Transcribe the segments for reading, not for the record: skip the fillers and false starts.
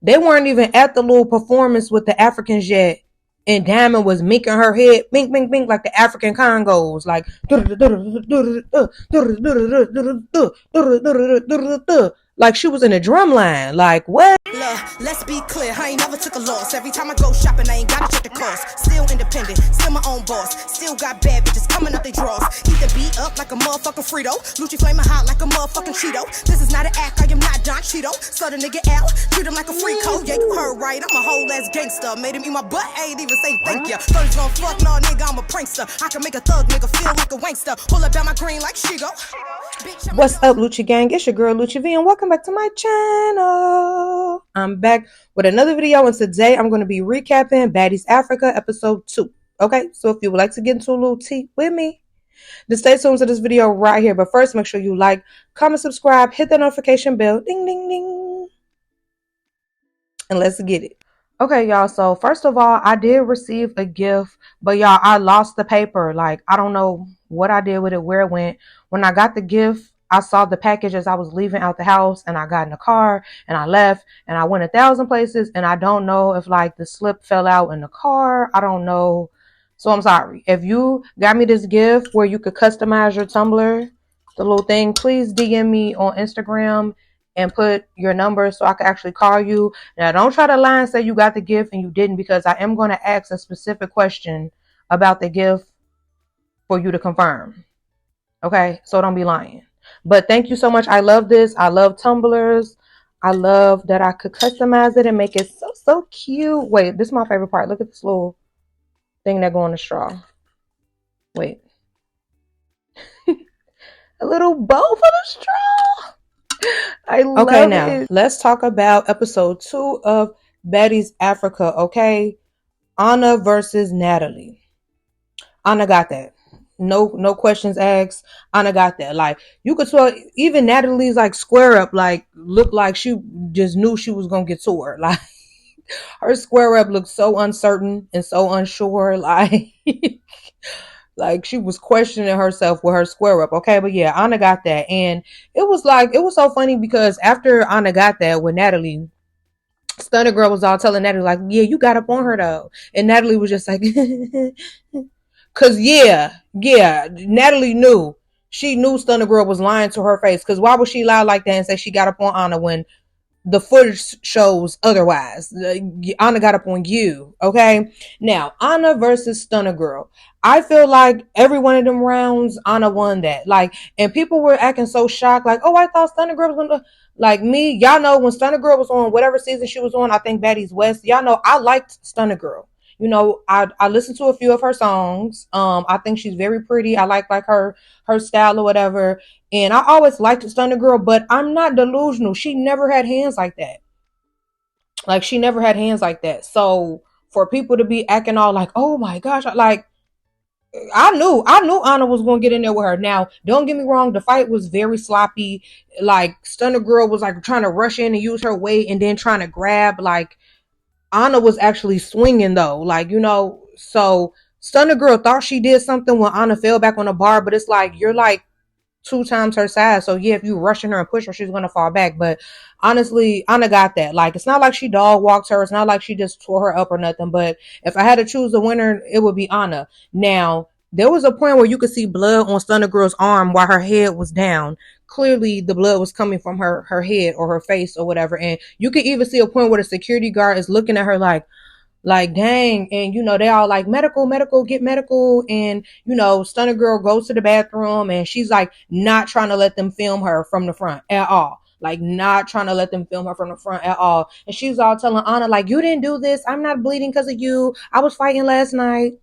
They weren't even at the little performance with the Africans yet. And Diamond was minking her head, mink, mink, mink, like the African Congos, like like she was in a drum line. Like, what? Look, let's be clear, I ain't never took a loss. Every time I go shopping, I ain't gotta check the cost. Still independent, still my own boss. Still got bad bitches coming up they drawers. Heat the beat up like a motherfucking Frito. Lucci flaming hot like a motherfucking Cheeto. This is not an act, I am not Don Cheeto. So the nigga out, treat him like a free code. Yeah, you heard right, I'm a whole ass gangster. Made him eat my butt, I ain't even say thank ya. First gon' fuck, no nigga, I'm a prankster. I can make a thug nigga feel like a wankster. Pull up at my green like Shigo. What's up, Lucci Gang? It's your girl Lucci V, and welcome back to my channel. I'm back with another video, and today I'm going to be recapping Baddies Africa episode 2. Okay, so if you would like to get into a little tea with me, then stay tuned to this video right here. But first, make sure you like, comment, subscribe, hit the notification bell, ding, ding, ding, and let's get it. Okay, y'all, so first of all, I did receive a gift, but y'all, I lost the paper. Like, I don't know what I did with it, where it went. When I got the gift, I saw the package as I was leaving out the house, and I got in the car and I left and I went 1,000 places, and I don't know if like the slip fell out in the car. I don't know. So I'm sorry. If you got me this gift where you could customize your tumbler, the little thing, please DM me on Instagram and put your number so I can actually call you. Now, don't try to lie and say you got the gift and you didn't, because I am going to ask a specific question about the gift for you to confirm. Okay, so don't be lying. But thank you so much. I love this. I love tumblers. I love that I could customize it and make it so cute. Wait, this is my favorite part. Look at this little thing that go on the straw. Wait. A little bow for the straw. I love it. Okay, now let's talk about episode 2 of Baddies Africa. Okay, Anna versus Natalie. Anna got that. No questions asked. Anna got that. Like, you could tell even Natalie's like square up, like looked like she just knew she was gonna get tore. Like, her square up looked so uncertain and so unsure. Like, like she was questioning herself with her square up. Okay, but yeah, Anna got that. And it was so funny because after Anna got that with Natalie, Stunner Girl was all telling Natalie like, yeah, you got up on her though. And Natalie was just like, cause yeah, Natalie knew. She knew Stunner Girl was lying to her face. Cause why would she lie like that and say she got up on Anna when the footage shows otherwise? Anna got up on you. Okay. Now, Anna versus Stunner Girl. I feel like every one of them rounds, Anna won that. Like, and people were acting so shocked. Like, oh, I thought Stunner Girl was gonna. Like me, y'all know when Stunner Girl was on whatever season she was on, I think Baddies West. Y'all know I liked Stunner Girl. You know, I listened to a few of her songs. I think she's very pretty. I like her style or whatever. And I always liked Stunner Girl, but I'm not delusional. She never had hands like that. Like, she never had hands like that. So for people to be acting all like, oh my gosh, like, I knew Anna was going to get in there with her. Now, don't get me wrong. The fight was very sloppy. Like, Stunner Girl was like trying to rush in and use her weight and then trying to grab. Like, Anna was actually swinging though. Like, you know, so Stunner Girl thought she did something when Anna fell back on the bar, but it's like, you're like 2 times her size. So yeah, if you rushing her and push her, she's going to fall back. But honestly, Anna got that. Like, it's not like she dog walked her. It's not like she just tore her up or nothing. But if I had to choose a winner, it would be Anna. Now, there was a point where you could see blood on Stunner Girl's arm while her head was down. Clearly, the blood was coming from her head or her face or whatever. And you could even see a point where the security guard is looking at her like, dang. And, you know, they all like, medical, get medical. And, you know, Stunner Girl goes to the bathroom and she's like not trying to let them film her from the front at all. Like, not trying to let them film her from the front at all. And she's all telling Anna like, you didn't do this. I'm not bleeding because of you. I was fighting last night.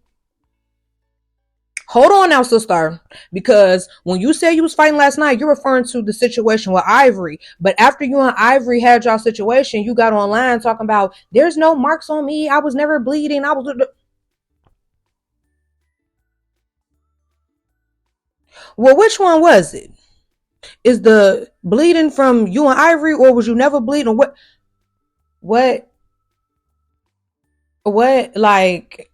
Hold on now, sister, because when you say you was fighting last night, you're referring to the situation with Ivory. But after you and Ivory had y'all situation, you got online talking about there's no marks on me. I was never bleeding. Well, which one was it? Is the bleeding from you and Ivory, or was you never bleeding? What, like,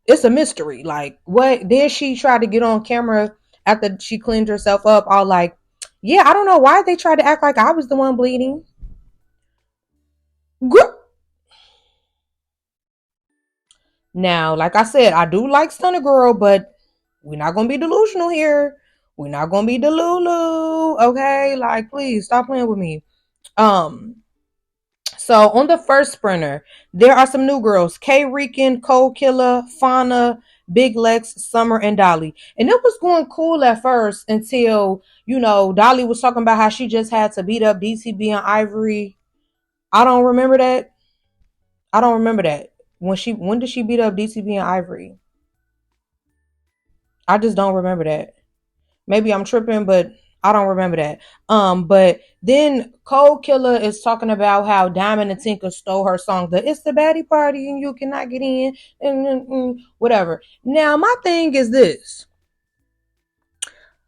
it's a mystery. Like, what? Then she tried to get on camera after she cleaned herself up, all like, Yeah, I don't know why they tried to act like I was the one bleeding. Now, like I said, I do like Stunner Girl, but we're not gonna be delusional here. We're not gonna be delulu, okay? Like, please stop playing with me. Um, so on the first sprinter, there are some new girls: K Rican, Cold Killer, Fauna, Big Lex, Summer, and Dolly. And it was going cool at first until, Dolly was talking about how she just had to beat up DCB and Ivory. I don't remember that. I don't remember that. When did she beat up DCB and Ivory? I just don't remember that. Maybe I'm tripping, but I don't remember that. But then Cold Killer is talking about how Diamond and Tinker stole her song, the "It's the Baddie Party and you cannot get in," and whatever. Now my thing is this: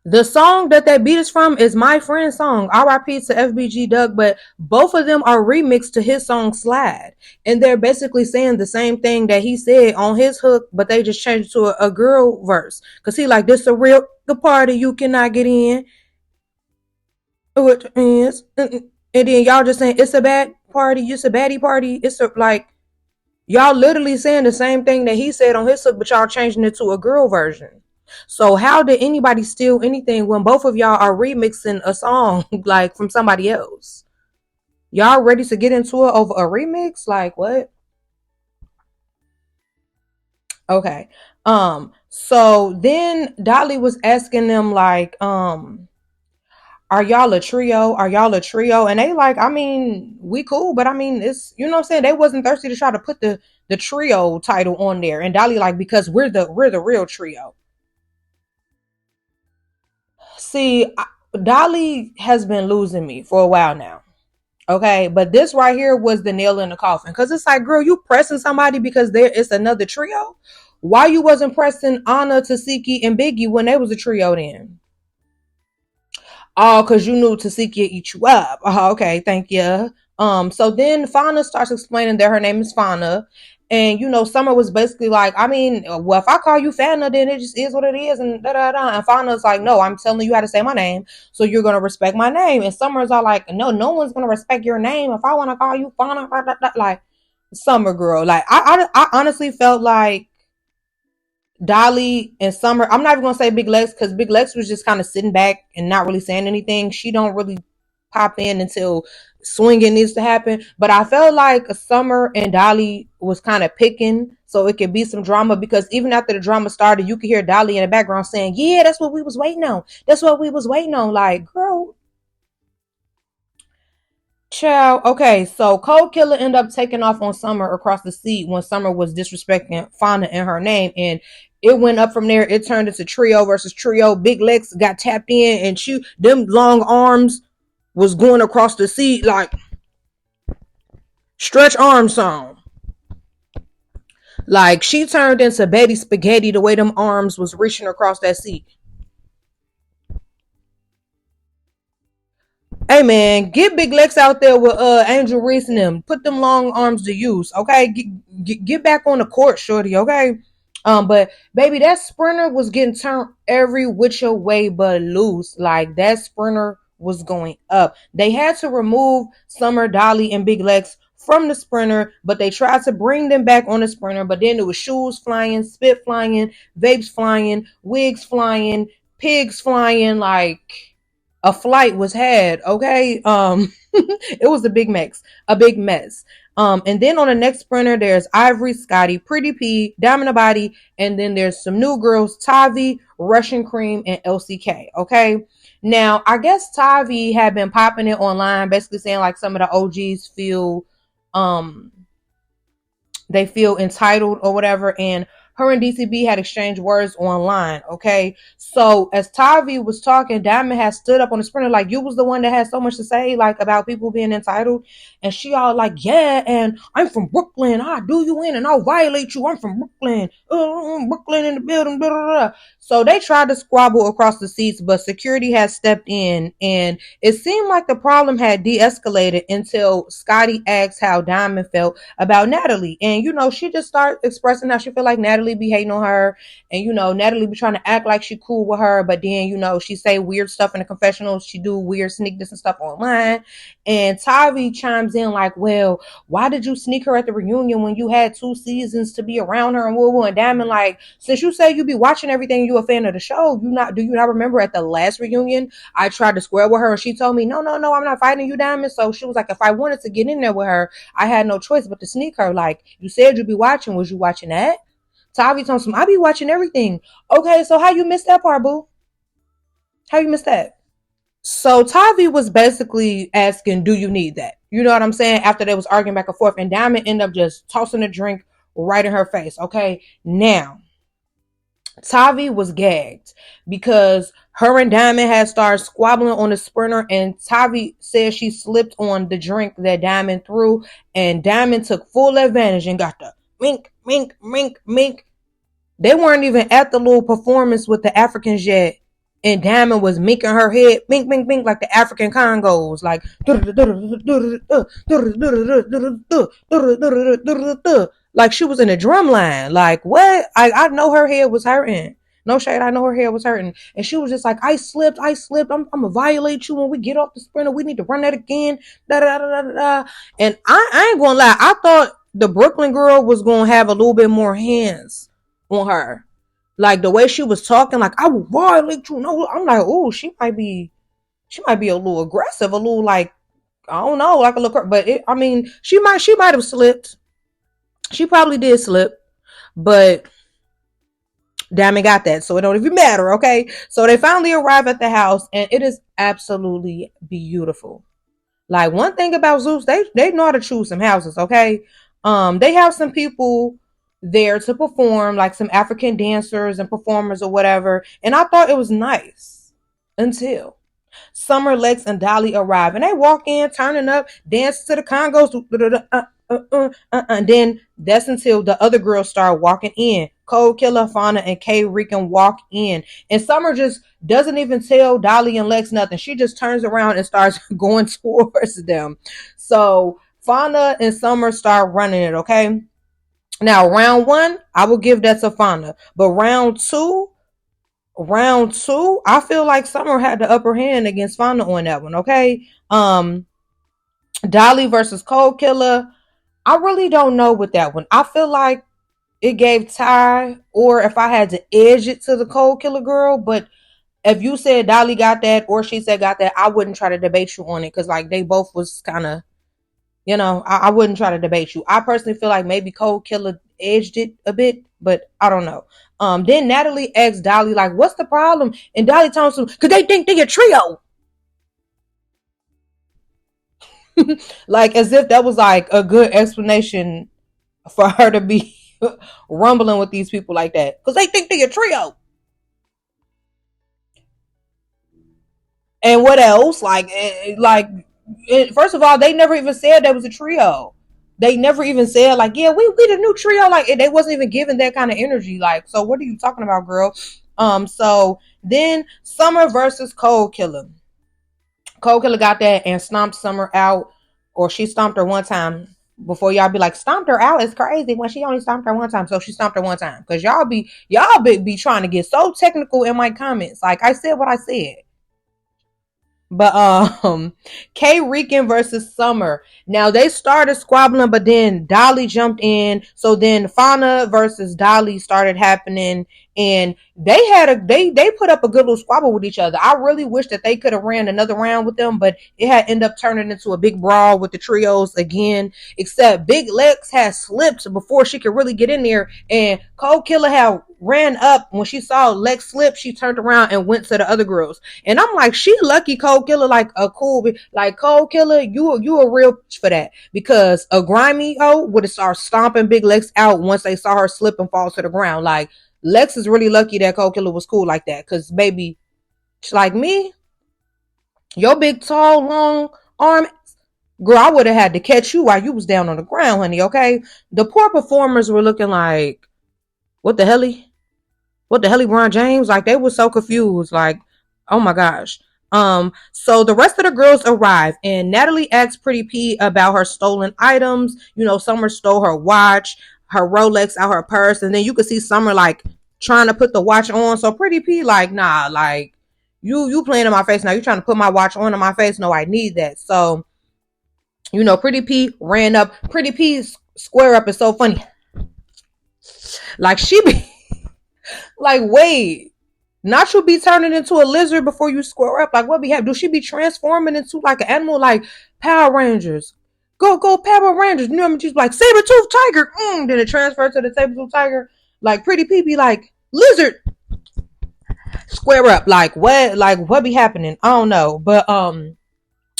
the song that beat is from is my friend's song, R.I.P. to FBG Doug, but both of them are remixed to his song Slide. And they're basically saying the same thing that he said on his hook, but they just changed it to a girl verse. Because he like, this a real the party you cannot get in. And then y'all just saying, it's a bad party, it's a baddie party. It's a, like, y'all literally saying the same thing that he said on his hook, but y'all changing it to a girl version. So how did anybody steal anything when both of y'all are remixing a song like from somebody else? Y'all ready to get into it over a remix? Like what? Okay. So then Dolly was asking them like, are y'all a trio? Are y'all a trio? And they like, I mean, we cool, but I mean, it's, you know what I'm saying? They wasn't thirsty to try to put the trio title on there. And Dolly like, because we're the real trio. See, Dolly has been losing me for a while now. Okay, but this right here was the nail in the coffin, because it's like, girl, you pressing somebody because there is another trio. Why you wasn't pressing Anna, Tasiki, and Biggie when they was a trio then? Oh, because you knew Tasiki eat you up. Oh, okay, thank you. So then Fauna starts explaining that her name is Fauna. And Summer was basically like, I mean, well, if I call you Fana, then it just is what it is, and da da da. And Fauna's like, no, I'm telling you how to say my name, so you're gonna respect my name. And Summer's all like, no one's gonna respect your name if I want to call you Fauna. Da, da, da. Like, Summer girl, like I honestly felt like Dolly and Summer. I'm not even gonna say Big Lex, because Big Lex was just kind of sitting back and not really saying anything. She don't really pop in until swinging needs to happen. But I felt like Summer and Dolly was kind of picking so it could be some drama, because even after the drama started, you could hear Dolly in the background saying, yeah, that's what we was waiting on. That's what we was waiting on. Like, girl, child. Okay, so Cold Killer ended up taking off on Summer across the seat when Summer was disrespecting Fauna in her name, and it went up from there. It turned into trio versus trio. Big Lex got tapped in, and them long arms was going across the seat like stretch arm song. Like, she turned into Betty Spaghetti the way them arms was reaching across that seat. Hey man, get Big Lex out there with Angel Reese and them. Put them long arms to use, okay? Get back on the court, shorty, okay? But baby, that sprinter was getting turned every which way but loose. Like, that sprinter was going up. They had to remove Summer, Dolly, and Big Lex from the sprinter, but they tried to bring them back on the sprinter. But then there was shoes flying, spit flying, vapes flying, wigs flying, pigs flying, like a flight was had, okay? It was a big mess. And then on the next sprinter, there's Ivory, Scotty, Pretty P, Diamond Body, and then there's some new girls, Tavi, Russian Cream, and LCK, okay? Now, I guess Tavi had been popping it online, basically saying like some of the OGs they feel entitled or whatever, and her and DCB had exchanged words online, okay? So as Tavi was talking, Diamond had stood up on the sprinter like, you was the one that had so much to say, like, about people being entitled. And she all like, yeah, and I'm from Brooklyn. I'll do you in and I'll violate you. I'm from Brooklyn. Brooklyn in the building, blah, blah, blah. So they tried to squabble across the seats, but security had stepped in, and it seemed like the problem had de-escalated until Scotty asked how Diamond felt about Natalie. And, she just started expressing how she felt like Natalie Natalie be hating on her, and Natalie be trying to act like she cool with her, but then she say weird stuff in the confessionals. She do weird sneak this and stuff online, and Tavi chimes in like, well, why did you sneak her at the reunion when you had 2 seasons to be around her and woo and Diamond, like, since you say you be watching everything, you a fan of the show, do you not remember at the last reunion I tried to square with her and she told me no, I'm not fighting you, Diamond? So she was like, if I wanted to get in there with her, I had no choice but to sneak her. Like, you said you'd be watching. Was you watching that? Tavi told him, I be watching everything. Okay, so how you missed that part, boo? How you missed that? So Tavi was basically asking, do you need that? You know what I'm saying? After they was arguing back and forth, and Diamond ended up just tossing a drink right in her face. Okay, now Tavi was gagged because her and Diamond had started squabbling on the sprinter, and Tavi said she slipped on the drink that Diamond threw, and Diamond took full advantage and got the mink, mink, mink, mink. They weren't even at the little performance with the Africans yet, and Diamond was minking her head, mink, mink, mink, like the African Congos, like like she was in a drum line. Like, what? I know her head was hurting. No shade, I know her hair was hurting. And she was just like, I slipped. I'm gonna violate you when we get off the sprinter. We need to run that again. Da, da, da, da, da. And I ain't gonna lie, I thought the Brooklyn girl was gonna have a little bit more hands on her. Like the way she was talking, like, I will violate you. No, I'm like, oh, she might be a little aggressive, a little like, I don't know, like a little, but she might have slipped. She probably did slip, but Diamond got that, so it don't even matter, okay? So they finally arrive at the house, and it is absolutely beautiful. Like, one thing about Zeus, they know how to choose some houses, okay? They have some people there to perform, like some African dancers and performers or whatever, and I thought it was nice until Summer, Lex, and Dolly arrive, and they walk in, turning up, dance to the Congos, and then that's until the other girls start walking in. Cold Killer, Fauna, and K Rican walk in, and Summer just doesn't even tell Dolly and Lex nothing. She just turns around and starts going towards them. So Fauna and Summer start running it, okay? Now, round 1, I will give that to Fauna, but round two, I feel like Summer had the upper hand against Fauna on that one, okay? Dolly versus Cold Killer, I really don't know with that one. I feel like it gave Ty, or if I had to edge it to the Cold Killer girl, but if you said Dolly got that or she said got that, I wouldn't try to debate you on it, because like they both was kind of, I wouldn't try to debate you. I personally feel like maybe Cold Killer edged it a bit, but I don't know. Then Natalie asked Dolly, like, what's the problem? And Dolly tells him, because they think they're a trio. Like, as if that was like a good explanation for her to be rumbling with these people like that, because they think they're a trio. And what else? First of all, they never even said there was a trio. They never even said like, yeah, we the new trio. Like, they wasn't even giving that kind of energy. Like, so what are you talking about, girl? So then Summer versus Cold Killer. Cold Killer got that and stomped Summer out, or she stomped her one time. Before y'all be like, stomped her out is crazy when she only stomped her one time. So she stomped her one time, because y'all be trying to get so technical in my comments. Like, I said what I said. But K Rican versus Summer. Now they started squabbling, but then Dolly jumped in. So then Fauna versus Dolly started happening, and they put up a good little squabble with each other. I really wish that they could have ran another round with them, but it had ended up turning into a big brawl with the trios again. Except Big Lex had slipped before she could really get in there, and Cold Killer had ran up. When she saw Lex slip, she turned around and went to the other girls. And I'm like, she lucky Cold Killer, like a cool, like Cold Killer, you a real for that, because a grimy would have started stomping Big Lex out once they saw her slip and fall to the ground. Like, Lex is really lucky that Cold Killer was cool like that, because baby, like me, your big tall long arm girl, I would have had to catch you while you was down on the ground, honey. Okay, the poor performers were looking like, what the hell? What the hell, LeBron James? Like, they were so confused. Like, oh my gosh. So the rest of the girls arrive, and Natalie asks Pretty P about her stolen items. Summer stole her watch. her Rolex out her purse, and then you could see Summer like trying to put the watch on. So Pretty P like, nah, like you playing in my face now. You trying to put my watch on in my face? No, I need that. So Pretty P ran up. Pretty P's square up is so funny. Like she be like, wait, not you be turning into a lizard before you square up. Like what be happening? Do she be transforming into like an animal like Power Rangers? Go Power Rangers. You know what I mean? She's like saber-tooth tiger. Then it transfers to the saber-tooth tiger. Like Pretty P be like lizard. Square up. Like what be happening? I don't know. But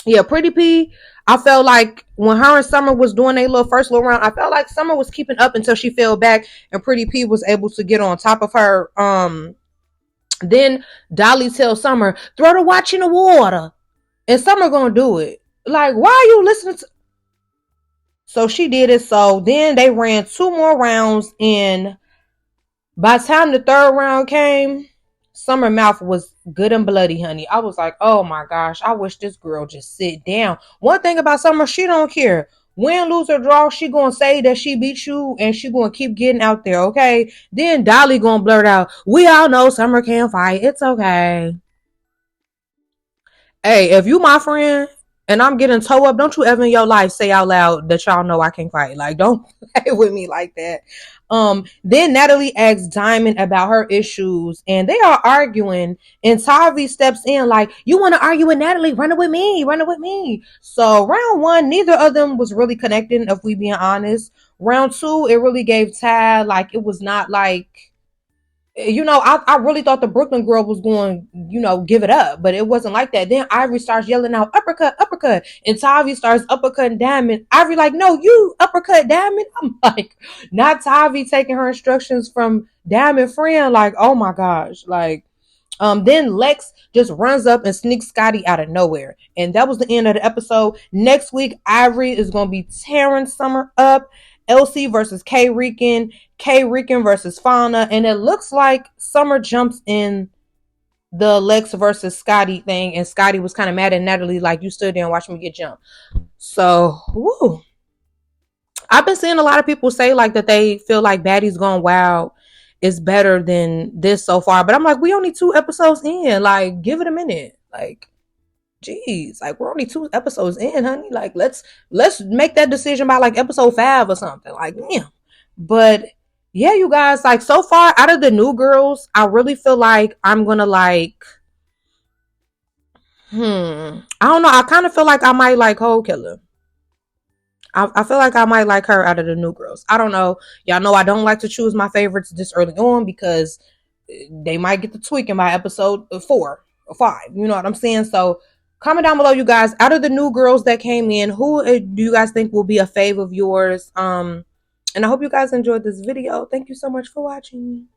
yeah, Pretty P, I felt like when her and Summer was doing their first little round, I felt like Summer was keeping up until she fell back and Pretty P was able to get on top of her. Then Dolly tells Summer, throw the watch in the water. And Summer gonna do it. Like, why are you listening to? So she did it. So then they ran 2 more rounds, and by the time the 3rd round came, Summer mouth was good and bloody, honey. I was like, oh my gosh, I wish this girl just sit down. One thing about Summer, she don't care. Win, lose, or draw, she gonna say that she beat you, and she gonna keep getting out there, okay? Then Dolly gonna blurt out, we all know Summer can't fight. It's okay. Hey, if you my friend and I'm getting toe up, don't you ever in your life say out loud that y'all know I can't fight. Like, don't play with me like that. Then Natalie asks Diamond about her issues, and they are arguing, and Tavi steps in like, you want to argue with Natalie? Run it with me. So round 1, neither of them was really connecting, if we being honest. Round 2, it really gave Tad, like, it was not like, I really thought the Brooklyn girl was going, give it up, but it wasn't like that. Then Ivory starts yelling out, uppercut, and Tavi starts uppercutting Diamond. Ivory like, no, you uppercut Diamond. I'm like, not Tavi taking her instructions from Diamond friend. Like, oh my gosh. Like, then Lex just runs up and sneaks Scotty out of nowhere. And that was the end of the episode. Next week, Ivory is going to be tearing Summer up. LC versus K Rican versus Fauna, and it looks like Summer jumps in the Lex versus Scotty thing, and Scotty was kind of mad at Natalie, like, you stood there and watched me get jumped. So, woo. I've been seeing a lot of people say like that they feel like Baddies Gone Wild is better than this so far, but I'm like, we only 2 episodes in, like, give it a minute, like, jeez, like, we're only 2 episodes in, honey. Like, let's make that decision by like episode 5 or something. Like, yeah. But yeah, you guys, like, so far out of the new girls, I really feel like I'm gonna like, I don't know. I kind of feel like I might like Cold Killer. I feel like I might like her out of the new girls. I don't know. Y'all know I don't like to choose my favorites this early on because they might get the tweaking by episode 4 or 5. You know what I'm saying? So comment down below, you guys. Out of the new girls that came in, who do you guys think will be a fave of yours? And I hope you guys enjoyed this video. Thank you so much for watching.